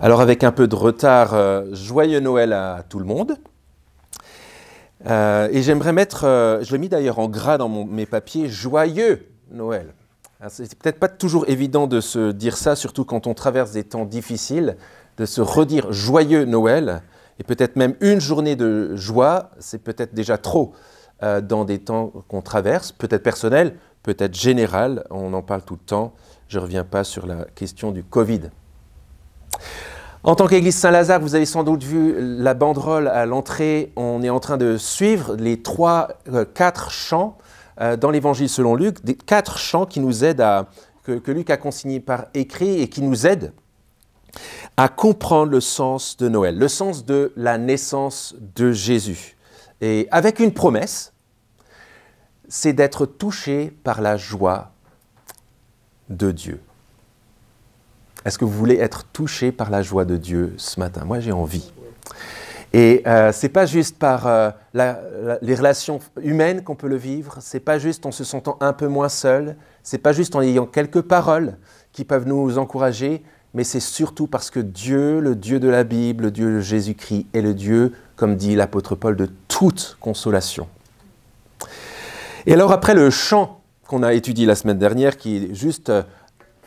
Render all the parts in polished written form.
Alors avec un peu de retard, joyeux Noël à tout le monde. Et j'aimerais mettre, je l'ai mis d'ailleurs en gras dans mes papiers, joyeux Noël. C'est peut-être pas toujours évident de se dire ça, surtout quand on traverse des temps difficiles, de se redire joyeux Noël, et peut-être même une journée de joie, c'est peut-être déjà trop dans des temps qu'on traverse, peut-être personnel, peut-être général, on en parle tout le temps, je ne reviens pas sur la question du Covid. En tant qu'Église Saint-Lazare, vous avez sans doute vu la banderole à l'entrée. On est en train de suivre les 4 chants dans l'Évangile selon Luc, des 4 chants qui nous aident que Luc a consignés par écrit et qui nous aident à comprendre le sens de Noël, le sens de la naissance de Jésus. Et avec une promesse, c'est d'être touché par la joie de Dieu. Est-ce que vous voulez être touché par la joie de Dieu ce matin? Moi, j'ai envie. Et ce n'est pas juste par les relations humaines qu'on peut le vivre, ce n'est pas juste en se sentant un peu moins seul, ce n'est pas juste en ayant quelques paroles qui peuvent nous encourager, mais c'est surtout parce que Dieu, le Dieu de la Bible, le Dieu de Jésus-Christ, est le Dieu, comme dit l'apôtre Paul, de toute consolation. Et alors après le chant qu'on a étudié la semaine dernière, qui est juste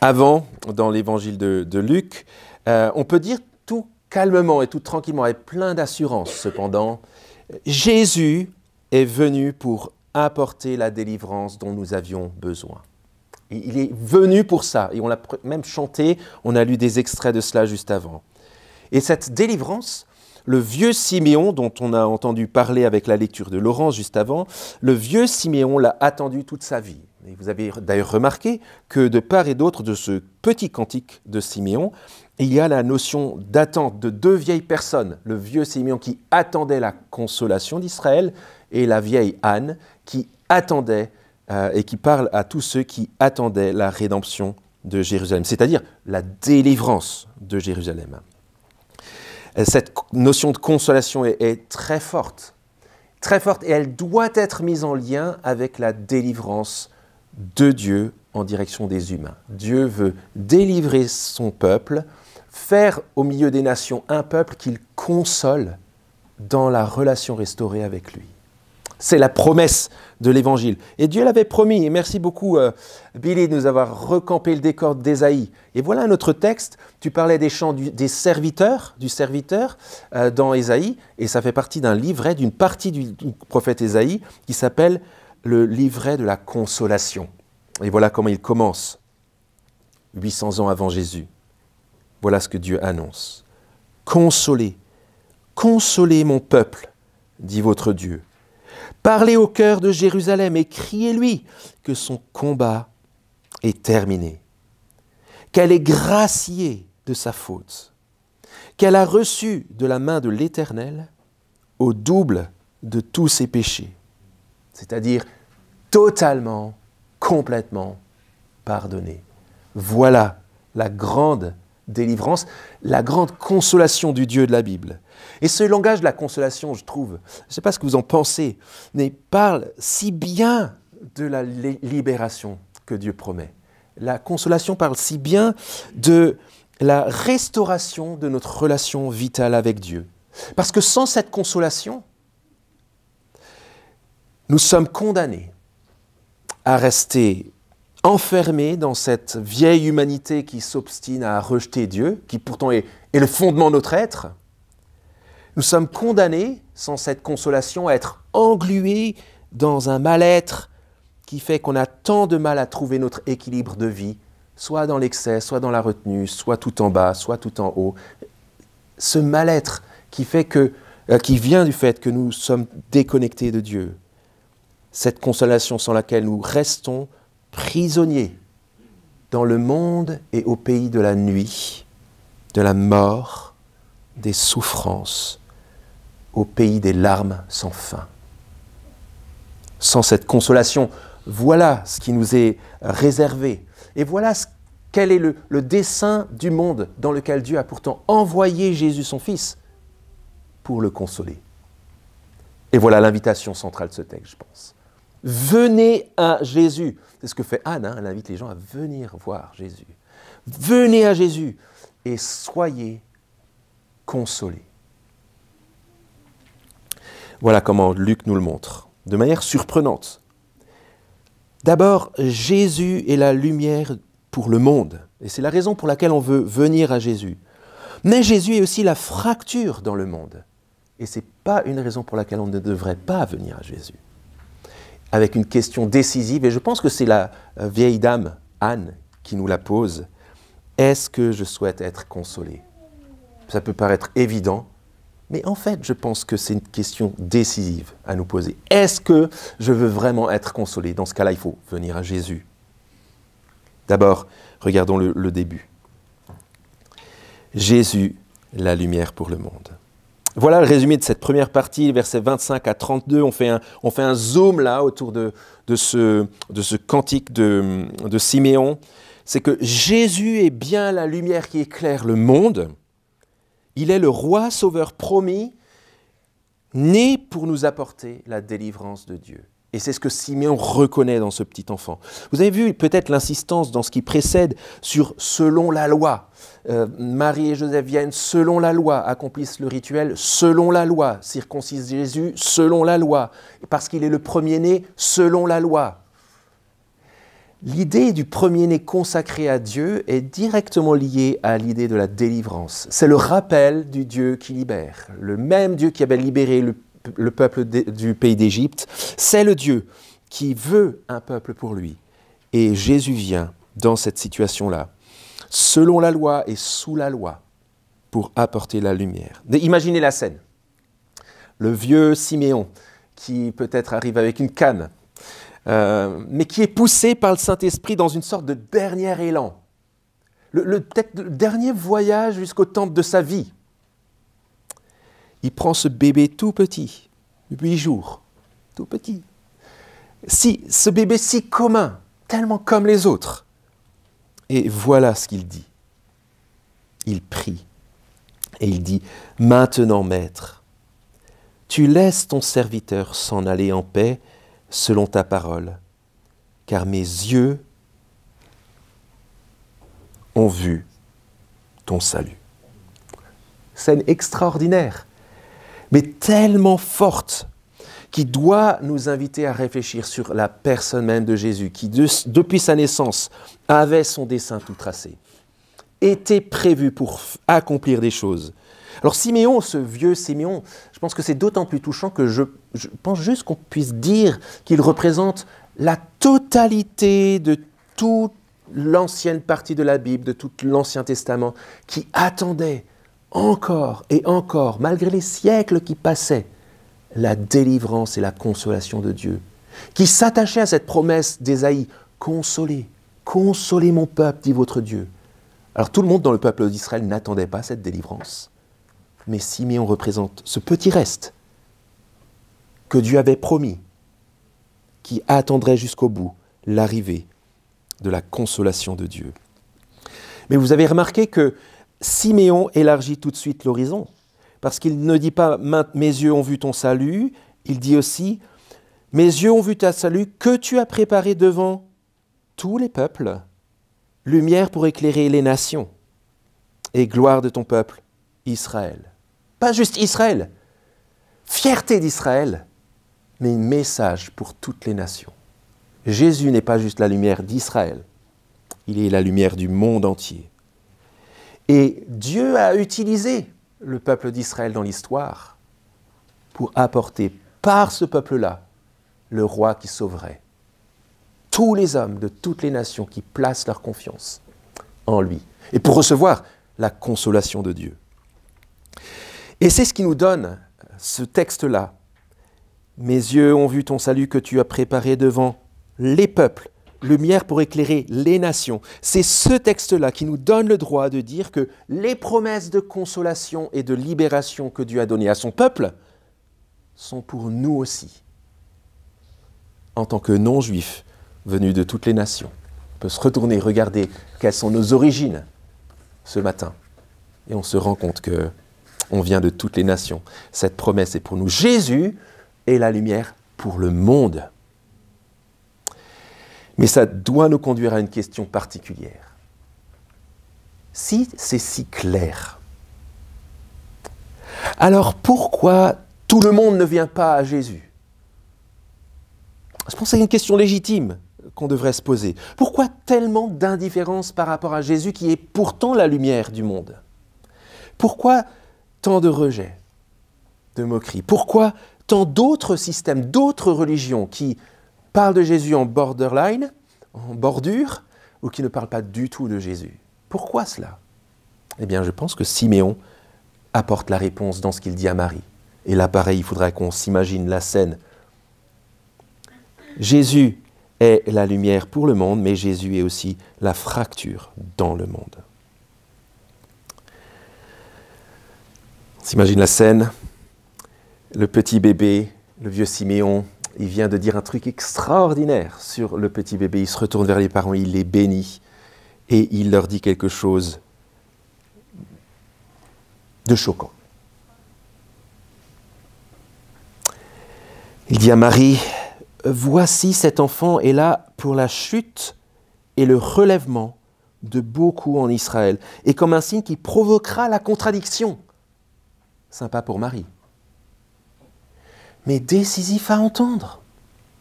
avant, dans l'évangile de Luc, on peut dire tout calmement et tout tranquillement, et plein d'assurance cependant, Jésus est venu pour apporter la délivrance dont nous avions besoin. Et il est venu pour ça, et on l'a même chanté, on a lu des extraits de cela juste avant. Et cette délivrance, le vieux Siméon, dont on a entendu parler avec la lecture de Laurence juste avant, le vieux Siméon l'a attendu toute sa vie. Et vous avez d'ailleurs remarqué que de part et d'autre de ce petit cantique de Siméon, il y a la notion d'attente de 2 vieilles personnes. Le vieux Siméon qui attendait la consolation d'Israël et la vieille Anne qui attendait et qui parle à tous ceux qui attendaient la rédemption de Jérusalem, c'est-à-dire la délivrance de Jérusalem. Cette notion de consolation est très forte et elle doit être mise en lien avec la délivrance de Dieu en direction des humains. Dieu veut délivrer son peuple, faire au milieu des nations un peuple qu'il console dans la relation restaurée avec lui. C'est la promesse de l'Évangile. Et Dieu l'avait promis. Et merci beaucoup, Billy, de nous avoir recampé le décor d'Ésaïe. Et voilà un autre texte. Tu parlais des chants du serviteur dans Ésaïe. Et ça fait partie d'un livret, d'une partie du prophète Ésaïe qui s'appelle le livret de la consolation. Et voilà comment il commence, 800 ans avant Jésus. Voilà ce que Dieu annonce. Consolez, consolez mon peuple, dit votre Dieu. Parlez au cœur de Jérusalem et criez-lui que son combat est terminé, qu'elle est graciée de sa faute, qu'elle a reçu de la main de l'Éternel au double de tous ses péchés, c'est-à-dire totalement, complètement pardonnée. Voilà la grande délivrance, la grande consolation du Dieu de la Bible. Et ce langage de la consolation, je trouve, je ne sais pas ce que vous en pensez, mais parle si bien de la libération que Dieu promet. La consolation parle si bien de la restauration de notre relation vitale avec Dieu. Parce que sans cette consolation, nous sommes condamnés à rester enfermés dans cette vieille humanité qui s'obstine à rejeter Dieu, qui pourtant est le fondement de notre être. Nous sommes condamnés, sans cette consolation, à être englués dans un mal-être qui fait qu'on a tant de mal à trouver notre équilibre de vie, soit dans l'excès, soit dans la retenue, soit tout en bas, soit tout en haut. Ce mal-être qui vient du fait que nous sommes déconnectés de Dieu. Cette consolation sans laquelle nous restons prisonniers dans le monde et au pays de la nuit, de la mort, des souffrances, au pays des larmes sans fin. Sans cette consolation, voilà ce qui nous est réservé. Et voilà quel est le dessein du monde dans lequel Dieu a pourtant envoyé Jésus son Fils pour le consoler. Et voilà l'invitation centrale de ce texte, je pense. Venez à Jésus. C'est ce que fait Anne, elle invite les gens à venir voir Jésus. Venez à Jésus et soyez consoler. Voilà comment Luc nous le montre, de manière surprenante. D'abord, Jésus est la lumière pour le monde. Et c'est la raison pour laquelle on veut venir à Jésus. Mais Jésus est aussi la fracture dans le monde. Et ce n'est pas une raison pour laquelle on ne devrait pas venir à Jésus. Avec une question décisive, et je pense que c'est la vieille dame, Anne, qui nous la pose. Est-ce que je souhaite être consolé? Ça peut paraître évident, mais en fait, je pense que c'est une question décisive à nous poser. Est-ce que je veux vraiment être consolé? Dans ce cas-là, il faut venir à Jésus. D'abord, regardons le début. Jésus, la lumière pour le monde. Voilà le résumé de cette première partie, versets 25 à 32. On fait un zoom là autour de ce cantique de Siméon. C'est que Jésus est bien la lumière qui éclaire le monde. Il est le roi sauveur promis, né pour nous apporter la délivrance de Dieu. Et c'est ce que Siméon reconnaît dans ce petit enfant. Vous avez vu peut-être l'insistance dans ce qui précède sur « selon la loi ». Marie et Joseph viennent selon la loi, accomplissent le rituel selon la loi, circoncisent Jésus selon la loi, parce qu'il est le premier-né selon la loi. L'idée du premier-né consacré à Dieu est directement liée à l'idée de la délivrance. C'est le rappel du Dieu qui libère. Le même Dieu qui avait libéré le peuple du pays d'Égypte, c'est le Dieu qui veut un peuple pour lui. Et Jésus vient dans cette situation-là, selon la loi et sous la loi, pour apporter la lumière. Imaginez la scène. Le vieux Siméon, qui peut-être arrive avec une canne, mais qui est poussé par le Saint-Esprit dans une sorte de dernier élan. Peut-être le dernier voyage jusqu'au temple de sa vie. Il prend ce bébé tout petit, 8 jours, tout petit. Ce bébé si commun, tellement comme les autres. Et voilà ce qu'il dit. Il prie et il dit « Maintenant, Maître, tu laisses ton serviteur s'en aller en paix selon ta parole, car mes yeux ont vu ton salut. » Scène extraordinaire, mais tellement forte, qui doit nous inviter à réfléchir sur la personne même de Jésus, qui depuis sa naissance avait son dessein tout tracé, était prévu pour accomplir des choses. Alors Siméon, ce vieux Siméon, je pense que c'est d'autant plus touchant que je pense juste qu'on puisse dire qu'il représente la totalité de toute l'ancienne partie de la Bible, de tout l'Ancien Testament, qui attendait encore et encore, malgré les siècles qui passaient, la délivrance et la consolation de Dieu, qui s'attachait à cette promesse d'Ésaïe, « Consolez, consolez mon peuple, dit votre Dieu ». Alors tout le monde dans le peuple d'Israël n'attendait pas cette délivrance, mais Siméon représente ce petit reste que Dieu avait promis, qui attendrait jusqu'au bout l'arrivée de la consolation de Dieu. Mais vous avez remarqué que Siméon élargit tout de suite l'horizon, parce qu'il ne dit pas « mes yeux ont vu ton salut », il dit aussi « mes yeux ont vu ta salut que tu as préparé devant tous les peuples, lumière pour éclairer les nations et gloire de ton peuple, Israël. » Pas juste Israël, fierté d'Israël, mais un message pour toutes les nations. Jésus n'est pas juste la lumière d'Israël, il est la lumière du monde entier. Et Dieu a utilisé le peuple d'Israël dans l'histoire pour apporter par ce peuple-là le roi qui sauverait tous les hommes de toutes les nations qui placent leur confiance en lui et pour recevoir la consolation de Dieu. Et c'est ce qui nous donne ce texte-là. « Mes yeux ont vu ton salut que tu as préparé devant les peuples, lumière pour éclairer les nations. » C'est ce texte-là qui nous donne le droit de dire que les promesses de consolation et de libération que Dieu a données à son peuple sont pour nous aussi, en tant que non-juifs venus de toutes les nations. On peut se retourner, regarder quelles sont nos origines ce matin, et on se rend compte qu'on vient de toutes les nations. Cette promesse est pour nous. Jésus est la lumière pour le monde. Mais ça doit nous conduire à une question particulière. Si c'est si clair, Alors pourquoi tout le monde ne vient pas à Jésus? Je pense que c'est une question légitime qu'on devrait se poser. Pourquoi tellement d'indifférence par rapport à Jésus qui est pourtant la lumière du monde? Pourquoi tant de rejet, de moquerie? Pourquoi tant d'autres systèmes, d'autres religions qui parlent de Jésus en borderline, en bordure, ou qui ne parlent pas du tout de Jésus? Pourquoi cela? Eh bien, je pense que Siméon apporte la réponse dans ce qu'il dit à Marie. Et là, pareil, il faudrait qu'on s'imagine la scène. Jésus est la lumière pour le monde, mais Jésus est aussi la fracture dans le monde. On s'imagine la scène, le petit bébé, le vieux Siméon, il vient de dire un truc extraordinaire sur le petit bébé. Il se retourne vers les parents, il les bénit et il leur dit quelque chose de choquant. Il dit à Marie, « Voici cet enfant est là pour la chute et le relèvement de beaucoup en Israël, et comme un signe qui provoquera la contradiction. » Sympa pour Marie. Mais décisif à entendre.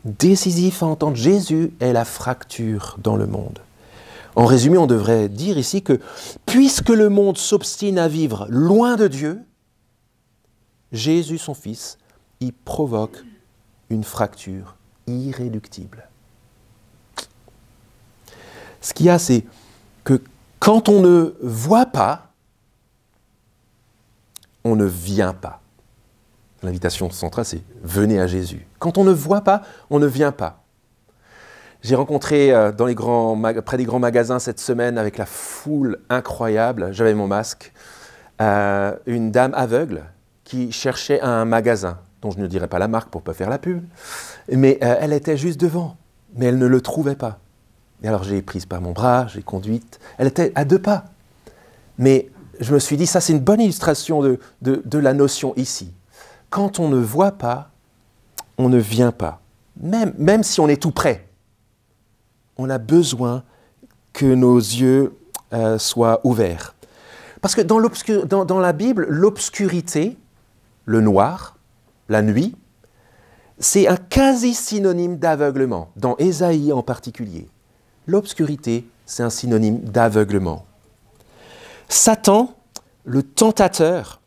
Décisif à entendre. Jésus est la fracture dans le monde. En résumé, on devrait dire ici que puisque le monde s'obstine à vivre loin de Dieu, Jésus, son Fils, y provoque une fracture irréductible. Ce qu'il y a, c'est que quand on ne voit pas, on ne vient pas. L'invitation centrale, c'est « venez à Jésus ». Quand on ne voit pas, on ne vient pas. J'ai rencontré près des grands magasins cette semaine, avec la foule incroyable, j'avais mon masque, une dame aveugle qui cherchait un magasin, dont je ne dirai pas la marque pour ne pas faire la pub, mais elle était juste devant, mais elle ne le trouvait pas. Et alors j'ai prise par mon bras, j'ai conduite, elle était à 2 pas. Mais je me suis dit, ça c'est une bonne illustration de la notion ici. Quand on ne voit pas, on ne vient pas. Même si on est tout près, on a besoin que nos yeux soient ouverts. Parce que dans la Bible, l'obscurité, le noir, la nuit, c'est un quasi-synonyme d'aveuglement, dans Ésaïe en particulier. L'obscurité, c'est un synonyme d'aveuglement. Satan, le tentateur,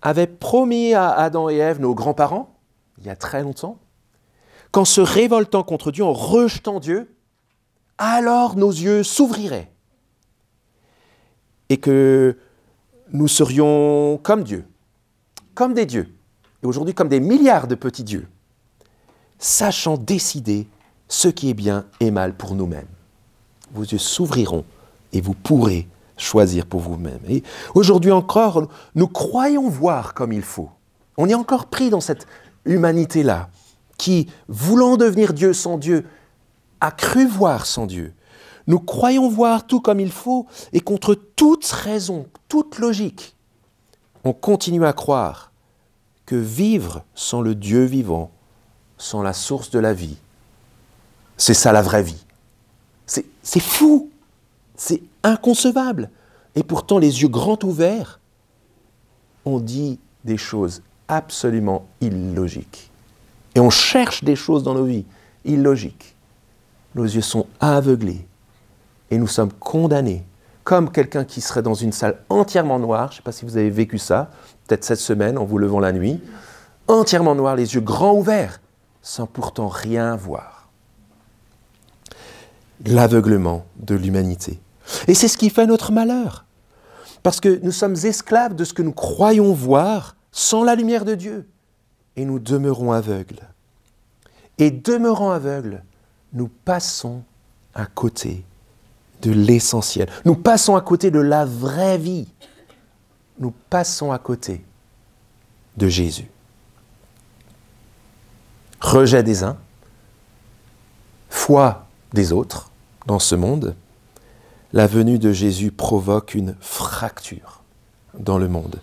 avait promis à Adam et Ève, nos grands-parents, il y a très longtemps, qu'en se révoltant contre Dieu, en rejetant Dieu, alors nos yeux s'ouvriraient et que nous serions comme Dieu, comme des dieux, et aujourd'hui comme des milliards de petits dieux, sachant décider ce qui est bien et mal pour nous-mêmes. Vos yeux s'ouvriront et vous pourrez choisir pour vous-même. Et aujourd'hui encore, nous croyons voir comme il faut. On est encore pris dans cette humanité-là qui, voulant devenir Dieu sans Dieu, a cru voir sans Dieu. Nous croyons voir tout comme il faut et contre toute raison, toute logique, on continue à croire que vivre sans le Dieu vivant, sans la source de la vie, c'est ça la vraie vie. C'est fou, c'est inconcevable. Et pourtant, les yeux grands ouverts, on dit des choses absolument illogiques. Et on cherche des choses dans nos vies illogiques. Nos yeux sont aveuglés et nous sommes condamnés, comme quelqu'un qui serait dans une salle entièrement noire, je ne sais pas si vous avez vécu ça, peut-être cette semaine en vous levant la nuit, entièrement noir, les yeux grands ouverts, sans pourtant rien voir. L'aveuglement de l'humanité. Et c'est ce qui fait notre malheur. Parce que nous sommes esclaves de ce que nous croyons voir sans la lumière de Dieu. Et nous demeurons aveugles. Et demeurant aveugles, nous passons à côté de l'essentiel. Nous passons à côté de la vraie vie. Nous passons à côté de Jésus. Rejet des uns, foi des autres dans ce monde, la venue de Jésus provoque une fracture dans le monde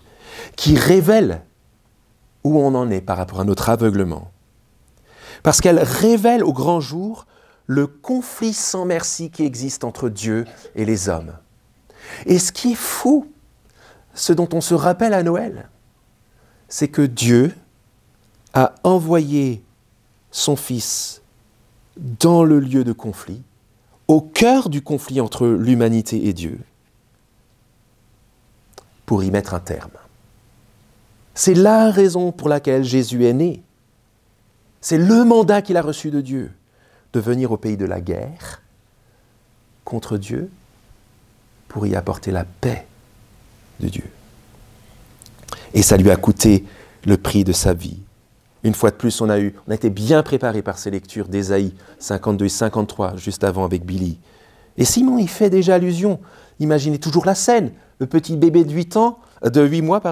qui révèle où on en est par rapport à notre aveuglement. Parce qu'elle révèle au grand jour le conflit sans merci qui existe entre Dieu et les hommes. Et ce qui est fou, ce dont on se rappelle à Noël, c'est que Dieu a envoyé son Fils dans le lieu de conflit, au cœur du conflit entre l'humanité et Dieu, pour y mettre un terme. C'est la raison pour laquelle Jésus est né. C'est le mandat qu'il a reçu de Dieu, de venir au pays de la guerre contre Dieu pour y apporter la paix de Dieu. Et ça lui a coûté le prix de sa vie. Une fois de plus, on a été bien préparé par ces lectures d'Ésaïe 52 et 53, juste avant avec Billy. Et Simon y fait déjà allusion. Imaginez toujours la scène. Le petit bébé de 8 mois,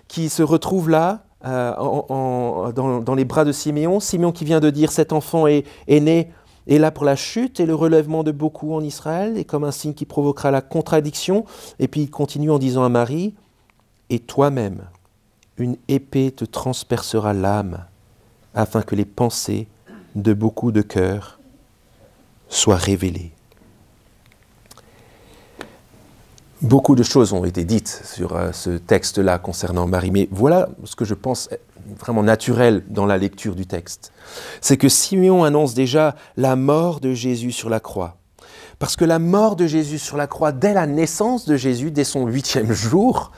qui se retrouve là, dans les bras de Siméon. Siméon qui vient de dire « Cet enfant est né, est là pour la chute et le relèvement de beaucoup en Israël, et comme un signe qui provoquera la contradiction. » Et puis il continue en disant à Marie « Et toi-même, une épée te transpercera l'âme, afin que les pensées de beaucoup de cœurs soient révélées. » Beaucoup de choses ont été dites sur ce texte-là concernant Marie, mais voilà ce que je pense vraiment naturel dans la lecture du texte. C'est que Siméon annonce déjà la mort de Jésus sur la croix. Parce que la mort de Jésus sur la croix, dès la naissance de Jésus, dès son 8e jour,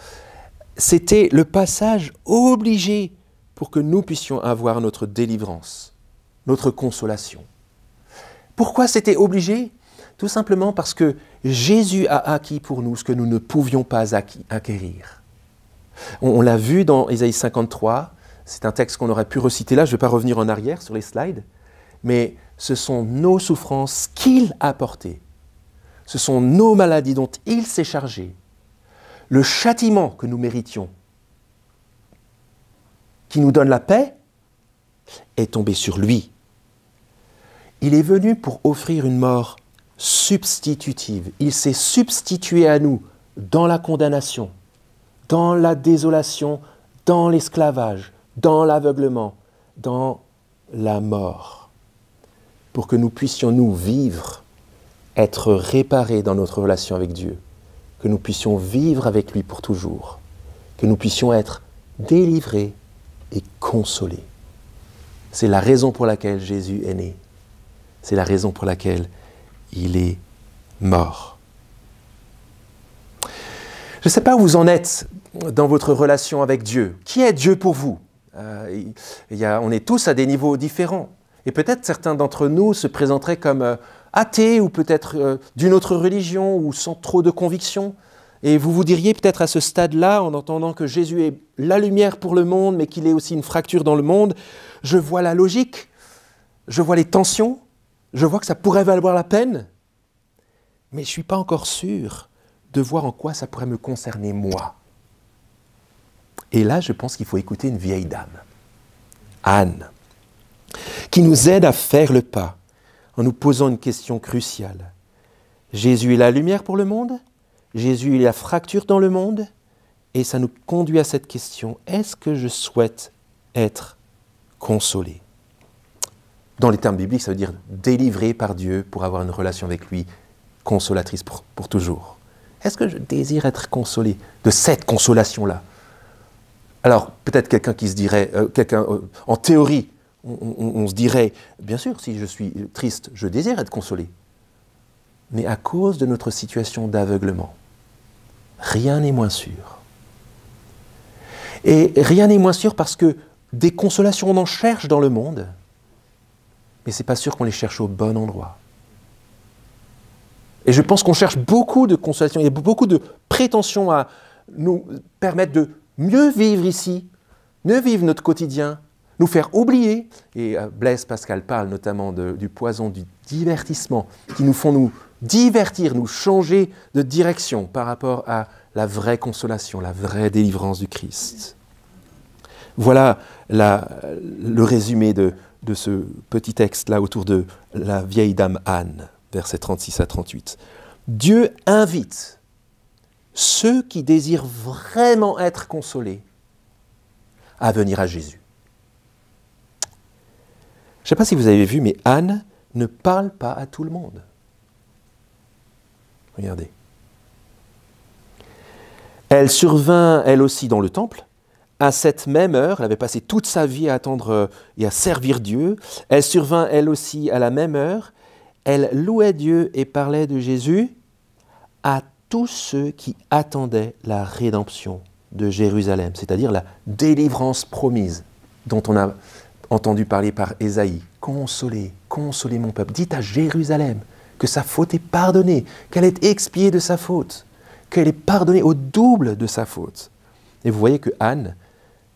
c'était le passage obligé pour que nous puissions avoir notre délivrance, notre consolation. Pourquoi c'était obligé ? Tout simplement parce que Jésus a acquis pour nous ce que nous ne pouvions pas acquérir. On l'a vu dans Ésaïe 53, c'est un texte qu'on aurait pu reciter là, je ne vais pas revenir en arrière sur les slides, mais ce sont nos souffrances qu'il a portées. Ce sont nos maladies dont il s'est chargé. Le châtiment que nous méritions, qui nous donne la paix, est tombé sur lui. Il est venu pour offrir une mort substitutive. Il s'est substitué à nous dans la condamnation, dans la désolation, dans l'esclavage, dans l'aveuglement, dans la mort, pour que nous puissions nous vivre, être réparés dans notre relation avec Dieu, que nous puissions vivre avec lui pour toujours, que nous puissions être délivrés et consolés. C'est la raison pour laquelle Jésus est né. C'est la raison pour laquelle il est mort. Je ne sais pas où vous en êtes dans votre relation avec Dieu. Qui est Dieu pour vous ? On est tous à des niveaux différents. Et peut-être certains d'entre nous se présenteraient comme athées ou peut-être d'une autre religion ou sans trop de conviction. Et vous vous diriez peut-être à ce stade-là, en entendant que Jésus est la lumière pour le monde, mais qu'il est aussi une fracture dans le monde, je vois la logique, je vois les tensions, je vois que ça pourrait valoir la peine, mais je ne suis pas encore sûr de voir en quoi ça pourrait me concerner moi. Et là, je pense qu'il faut écouter une vieille dame, Anne, qui nous aide à faire le pas en nous posant une question cruciale. Jésus est la lumière pour le monde ? Jésus est la fracture dans le monde ? Et ça nous conduit à cette question, est-ce que je souhaite être consolé ? Dans les termes bibliques, ça veut dire délivré par Dieu pour avoir une relation avec lui consolatrice pour toujours. Est-ce que je désire être consolé de cette consolation-là ? Alors, peut-être quelqu'un qui se dirait, en théorie, on se dirait, bien sûr, si je suis triste, je désire être consolé. Mais à cause de notre situation d'aveuglement, rien n'est moins sûr. Et rien n'est moins sûr parce que des consolations, on en cherche dans le monde, mais ce n'est pas sûr qu'on les cherche au bon endroit. Et je pense qu'on cherche beaucoup de consolations, il y a beaucoup de prétentions à nous permettre de mieux vivre ici, mieux vivre notre quotidien, nous faire oublier. Et Blaise Pascal parle notamment du poison du divertissement, qui nous font nous divertir, nous changer de direction par rapport à la vraie consolation, la vraie délivrance du Christ. Voilà le résumé de ce petit texte-là autour de la vieille dame Anne, versets 36 à 38. Dieu invite ceux qui désirent vraiment être consolés à venir à Jésus. Je ne sais pas si vous avez vu, mais Anne ne parle pas à tout le monde. Regardez. Elle survint, elle aussi, dans le temple, à cette même heure, elle avait passé toute sa vie à attendre et à servir Dieu, elle survint elle aussi à la même heure, elle louait Dieu et parlait de Jésus à tous ceux qui attendaient la rédemption de Jérusalem, c'est-à-dire la délivrance promise dont on a entendu parler par Ésaïe. Consolez, consolez mon peuple, dites à Jérusalem que sa faute est pardonnée, qu'elle est expiée de sa faute, qu'elle est pardonnée au double de sa faute. Et vous voyez que Anne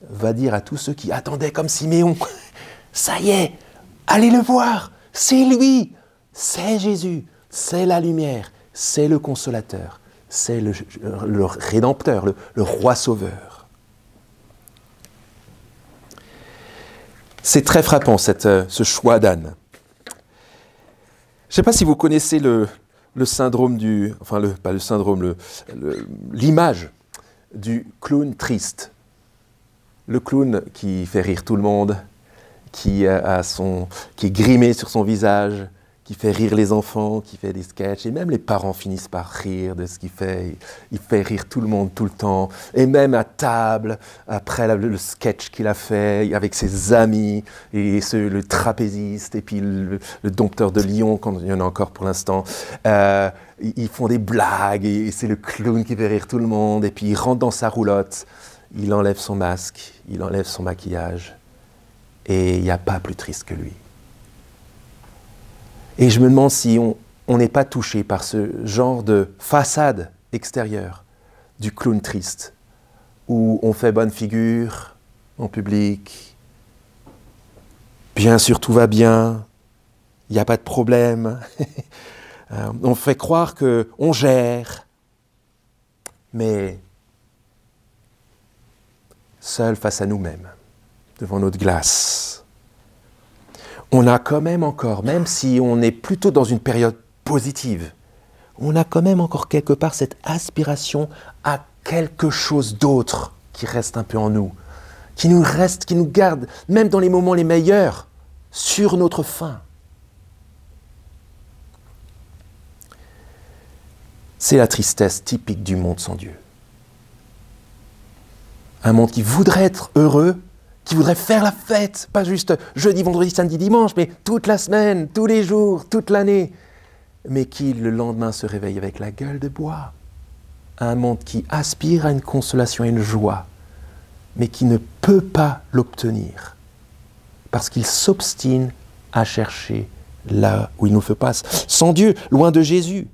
va dire à tous ceux qui attendaient comme Siméon, ça y est, allez le voir, c'est lui, c'est Jésus, c'est la lumière, c'est le consolateur, c'est le rédempteur, le roi sauveur. C'est très frappant ce choix d'Anne. Je ne sais pas si vous connaissez le syndrome l'image du clown triste. Le clown qui fait rire tout le monde, qui est grimé sur son visage, qui fait rire les enfants, qui fait des sketchs, et même les parents finissent par rire de ce qu'il fait. Il fait rire tout le monde tout le temps, et même à table, après le sketch qu'il a fait avec ses amis, et le trapéziste, et puis le dompteur de lion, quand il y en a encore pour l'instant. Ils font des blagues, et c'est le clown qui fait rire tout le monde, et puis il rentre dans sa roulotte, il enlève son masque, il enlève son maquillage, et il n'y a pas plus triste que lui. Et je me demande si on n'est pas touché par ce genre de façade extérieure du clown triste, où on fait bonne figure en public, bien sûr tout va bien, il n'y a pas de problème, on fait croire qu'on gère, mais seul face à nous-mêmes, devant notre glace. On a quand même encore, même si on est plutôt dans une période positive, on a quand même encore quelque part cette aspiration à quelque chose d'autre qui reste un peu en nous, qui nous reste, qui nous garde, même dans les moments les meilleurs, sur notre faim. C'est la tristesse typique du monde sans Dieu. Un monde qui voudrait être heureux, qui voudrait faire la fête, pas juste jeudi, vendredi, samedi, dimanche, mais toute la semaine, tous les jours, toute l'année, mais qui le lendemain se réveille avec la gueule de bois. Un monde qui aspire à une consolation et une joie, mais qui ne peut pas l'obtenir, parce qu'il s'obstine à chercher là où il nous fait passer, sans Dieu, loin de Jésus.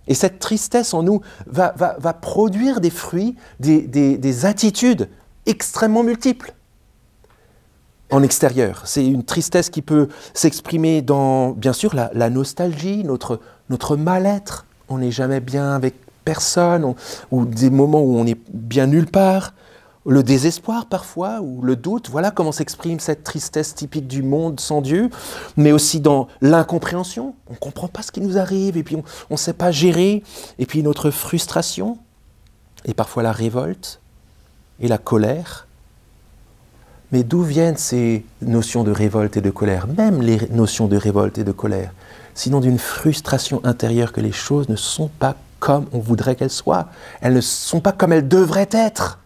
Et cette tristesse en nous va produire des fruits, des attitudes extrêmement multiples. En extérieur, c'est une tristesse qui peut s'exprimer dans, bien sûr, la nostalgie, notre mal-être. On n'est jamais bien avec personne, ou des moments où on est bien nulle part. Le désespoir parfois, ou le doute. Voilà comment s'exprime cette tristesse typique du monde sans Dieu. Mais aussi dans l'incompréhension. On ne comprend pas ce qui nous arrive, et puis on ne sait pas gérer. Et puis notre frustration, et parfois la révolte, et la colère. Mais d'où viennent ces notions de révolte et de colère, même les notions de révolte et de colère, sinon d'une frustration intérieure que les choses ne sont pas comme on voudrait qu'elles soient. Elles ne sont pas comme elles devraient être.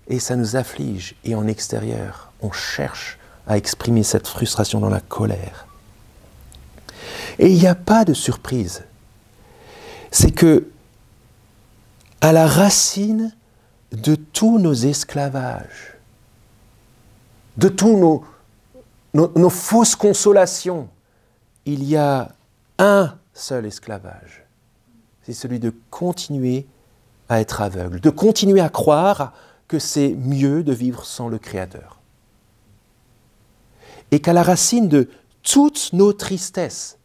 Et ça nous afflige. Et en extérieur, on cherche à exprimer cette frustration dans la colère. Et il n'y a pas de surprise. C'est que, à la racine de tous nos esclavages, de tous nos fausses consolations, il y a un seul esclavage. C'est celui de continuer à être aveugle, de continuer à croire que c'est mieux de vivre sans le Créateur. Et qu'à la racine de toutes nos tristesses,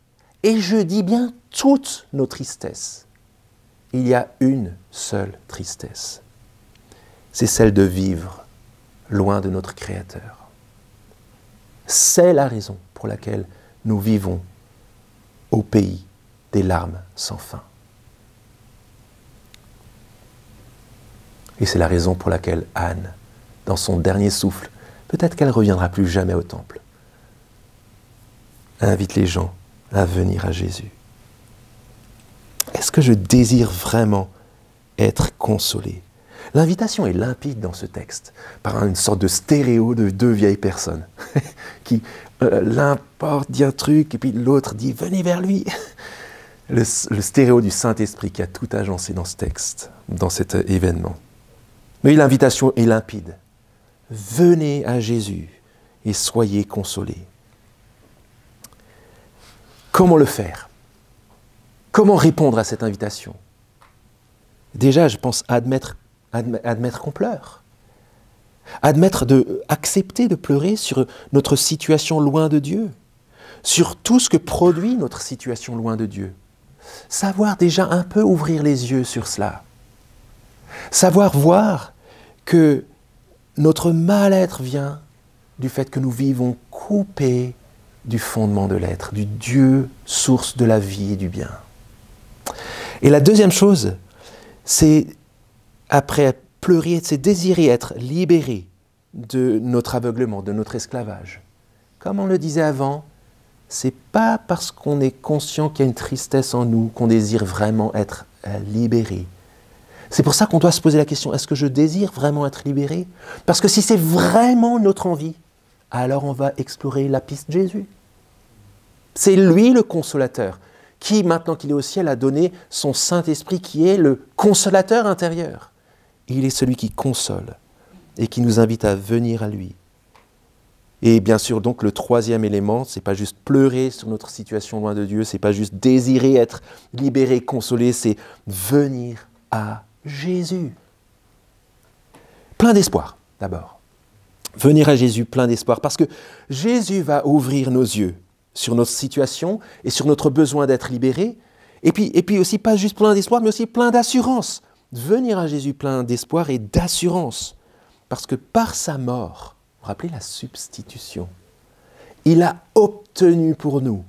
et je dis bien toutes nos tristesses, il y a une seule tristesse. C'est celle de vivre loin de notre Créateur. C'est la raison pour laquelle nous vivons au pays des larmes sans fin. Et c'est la raison pour laquelle Anne, dans son dernier souffle, peut-être qu'elle ne reviendra plus jamais au temple, invite les gens à venir à Jésus. Est-ce que je désire vraiment être consolé? L'invitation est limpide dans ce texte, par une sorte de stéréo de deux vieilles personnes, qui l'un dit un truc et puis l'autre dit « venez vers lui ». Le stéréo du Saint-Esprit qui a tout agencé dans ce texte, dans cet événement. Mais l'invitation est limpide. Venez à Jésus et soyez consolés. Comment le faire? Comment répondre à cette invitation? Déjà, je pense admettre qu'on pleure. Accepter de pleurer sur notre situation loin de Dieu, sur tout ce que produit notre situation loin de Dieu. Savoir déjà un peu ouvrir les yeux sur cela. Savoir voir que notre mal-être vient du fait que nous vivons coupés du fondement de l'être, du Dieu, source de la vie et du bien. Et la deuxième chose, c'est, après pleurer, c'est désirer être libéré de notre aveuglement, de notre esclavage. Comme on le disait avant, c'est pas parce qu'on est conscient qu'il y a une tristesse en nous qu'on désire vraiment être libéré. C'est pour ça qu'on doit se poser la question, est-ce que je désire vraiment être libéré? Parce que si c'est vraiment notre envie, alors on va explorer la piste Jésus. C'est lui le consolateur, qui, maintenant qu'il est au ciel, a donné son Saint-Esprit, qui est le consolateur intérieur. Il est celui qui console et qui nous invite à venir à lui. Et bien sûr, donc, le troisième élément, c'est pas juste pleurer sur notre situation loin de Dieu, c'est pas juste désirer être libéré, consolé, c'est venir à Jésus. Plein d'espoir, d'abord. Venir à Jésus plein d'espoir, parce que Jésus va ouvrir nos yeux sur notre situation et sur notre besoin d'être libéré, et puis aussi pas juste plein d'espoir, mais aussi plein d'assurance. Venir à Jésus plein d'espoir et d'assurance, parce que par sa mort, vous vous rappelez la substitution, il a obtenu pour nous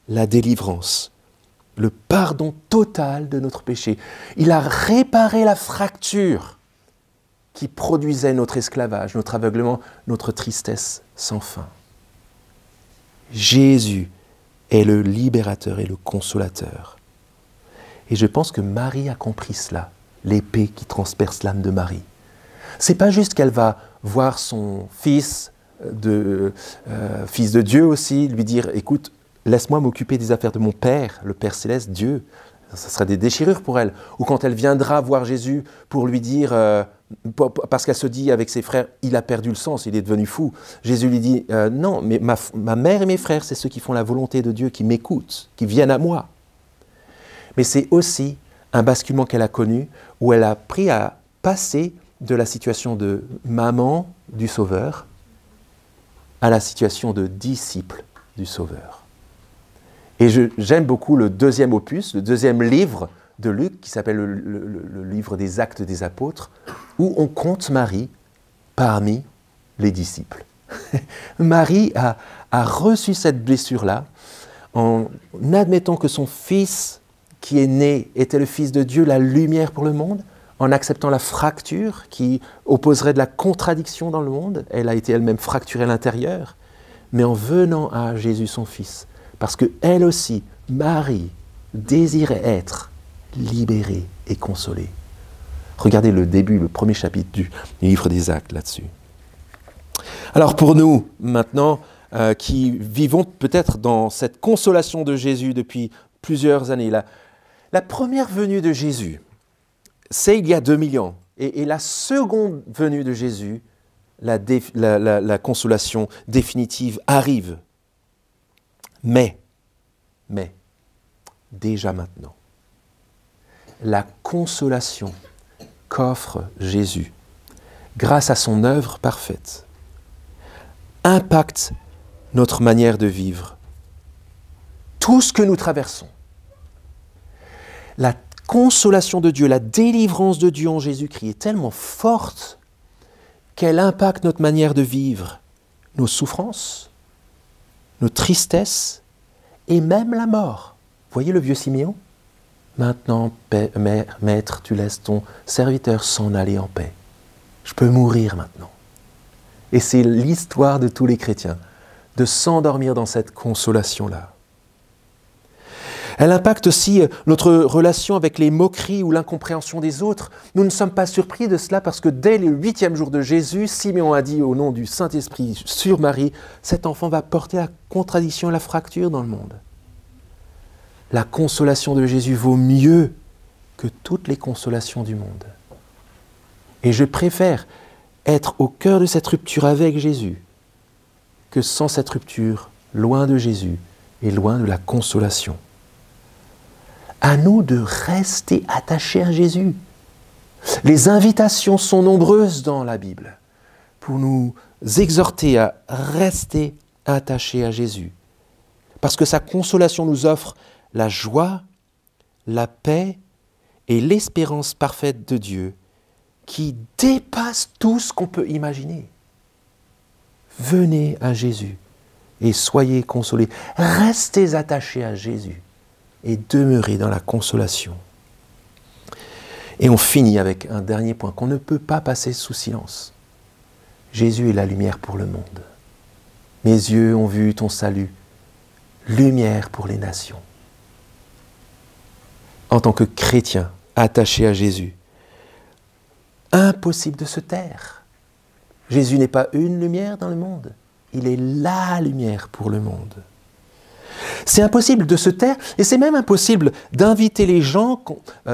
la délivrance, le pardon total de notre péché. Il a réparé la fracture qui produisait notre esclavage, notre aveuglement, notre tristesse sans fin. Jésus est le libérateur et le consolateur. Et je pense que Marie a compris cela, l'épée qui transperce l'âme de Marie. C'est pas juste qu'elle va voir son fils de Dieu aussi, lui dire « Écoute, laisse-moi m'occuper des affaires de mon Père, le Père Céleste, Dieu ». Ça sera des déchirures pour elle. Ou quand elle viendra voir Jésus pour lui dire, parce qu'elle se dit avec ses frères, il a perdu le sens, il est devenu fou. Jésus lui dit, non, mais ma mère et mes frères, c'est ceux qui font la volonté de Dieu, qui m'écoutent, qui viennent à moi. Mais c'est aussi un basculement qu'elle a connu, où elle a appris à passer de la situation de maman du Sauveur à la situation de disciple du Sauveur. Et j'aime beaucoup le deuxième opus, le deuxième livre de Luc, qui s'appelle le livre des Actes des Apôtres, où on compte Marie parmi les disciples. Marie a reçu cette blessure-là en admettant que son fils qui est né était le Fils de Dieu, la lumière pour le monde, en acceptant la fracture qui opposerait de la contradiction dans le monde. Elle a été elle-même fracturée à l'intérieur, mais en venant à Jésus son Fils, parce qu'elle aussi, Marie, désirait être libérée et consolée. Regardez le début, le premier chapitre du livre des Actes là-dessus. Alors pour nous, maintenant, qui vivons peut-être dans cette consolation de Jésus depuis plusieurs années, la première venue de Jésus, c'est il y a 2000 ans. Et la seconde venue de Jésus, la consolation définitive arrive. Mais, déjà maintenant, la consolation qu'offre Jésus, grâce à son œuvre parfaite, impacte notre manière de vivre, tout ce que nous traversons. La consolation de Dieu, la délivrance de Dieu en Jésus-Christ est tellement forte qu'elle impacte notre manière de vivre, nos souffrances, nos tristesses et même la mort. Voyez le vieux Siméon? Maintenant, maître, tu laisses ton serviteur s'en aller en paix. Je peux mourir maintenant. Et c'est l'histoire de tous les chrétiens, de s'endormir dans cette consolation-là. Elle impacte aussi notre relation avec les moqueries ou l'incompréhension des autres. Nous ne sommes pas surpris de cela parce que dès le 8e jour de Jésus, Simeon a dit au nom du Saint-Esprit sur Marie, cet enfant va porter la contradiction et la fracture dans le monde. La consolation de Jésus vaut mieux que toutes les consolations du monde. Et je préfère être au cœur de cette rupture avec Jésus que sans cette rupture, loin de Jésus et loin de la consolation. À nous de rester attachés à Jésus. Les invitations sont nombreuses dans la Bible pour nous exhorter à rester attachés à Jésus. Parce que sa consolation nous offre la joie, la paix et l'espérance parfaite de Dieu qui dépasse tout ce qu'on peut imaginer. Venez à Jésus et soyez consolés. Restez attachés à Jésus et demeurez dans la consolation. Et on finit avec un dernier point qu'on ne peut pas passer sous silence. Jésus est la lumière pour le monde. Mes yeux ont vu ton salut, lumière pour les nations. En tant que chrétien attaché à Jésus, impossible de se taire. Jésus n'est pas une lumière dans le monde, il est la lumière pour le monde. C'est impossible de se taire et c'est même impossible d'inviter les gens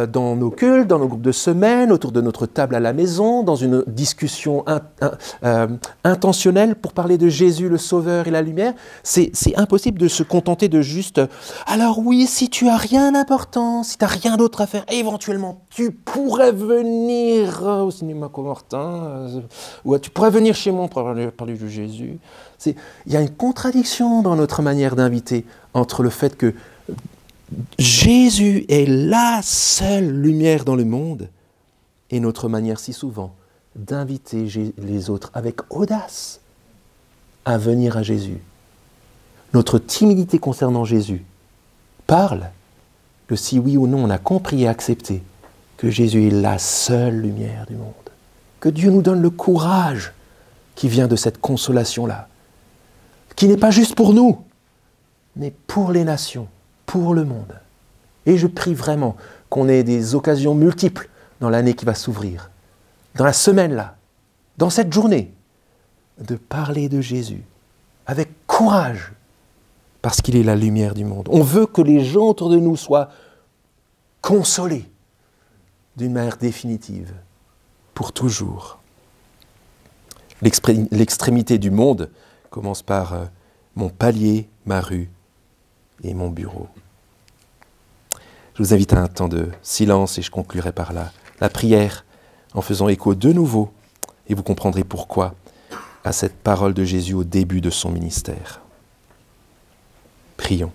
dans nos cultes, dans nos groupes de semaine, autour de notre table à la maison, dans une discussion intentionnelle pour parler de Jésus, le Sauveur et la lumière. C'est impossible de se contenter de juste « Alors oui, si tu as rien d'important, si tu n'as rien d'autre à faire, éventuellement tu pourrais venir au cinéma Comartin, ou tu pourrais venir chez moi pour parler de Jésus. » Il y a une contradiction dans notre manière d'inviter entre le fait que Jésus est la seule lumière dans le monde et notre manière si souvent d'inviter les autres avec audace à venir à Jésus. Notre timidité concernant Jésus parle de si oui ou non on a compris et accepté que Jésus est la seule lumière du monde. Que Dieu nous donne le courage qui vient de cette consolation-là, qui n'est pas juste pour nous, mais pour les nations, pour le monde. Et je prie vraiment qu'on ait des occasions multiples dans l'année qui va s'ouvrir, dans la semaine-là, dans cette journée, de parler de Jésus avec courage, parce qu'il est la lumière du monde. On veut que les gens autour de nous soient consolés d'une manière définitive, pour toujours. L'extrémité du monde commence par mon palier, ma rue et mon bureau. Je vous invite à un temps de silence et je conclurai par là. La prière en faisant écho de nouveau, et vous comprendrez pourquoi, à cette parole de Jésus au début de son ministère. Prions.